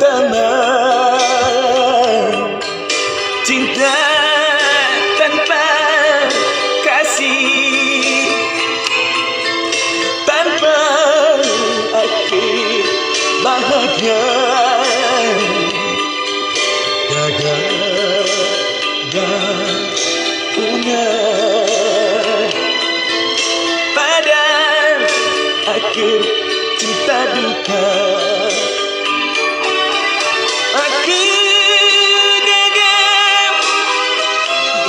pertama. Cinta tanpa kasih, tanpa akhir bahagia. Gagal punya pada akhir cinta duka. Aku gagal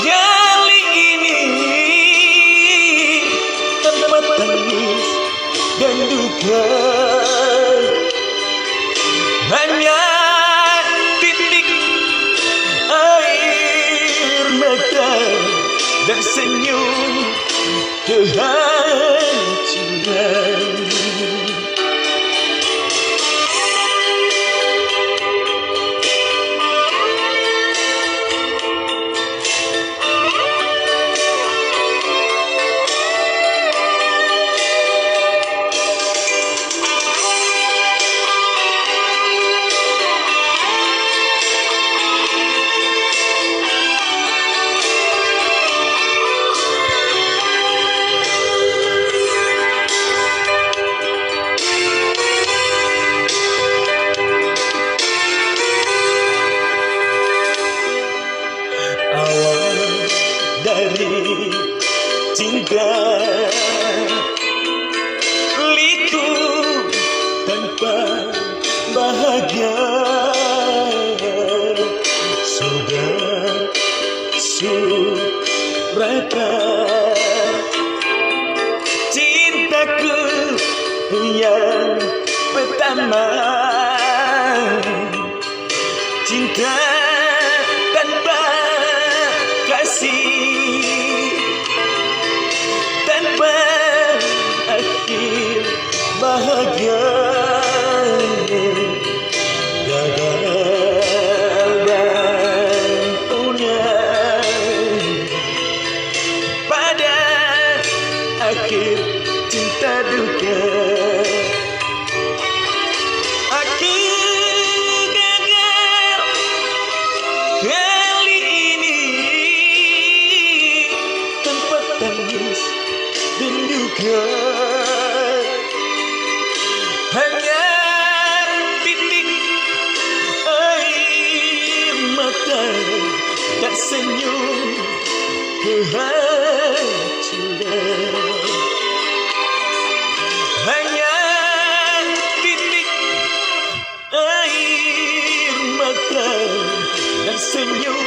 kali ini tanpa tangis dan duka. Hanya titik air mata dan senyum kehancuran. Dari cinta liku tanpa bahagia, sudah surata cintaku yang pertama. Cinta tanpa kasih, tanpa akhir bahagia. Gagal dan punya pada akhir cinta duka. Aku gagal kali ini tanpa tangis dan duka. Hanya titik air mata dan senyum kehancuran. Hanya titik air mata dan senyum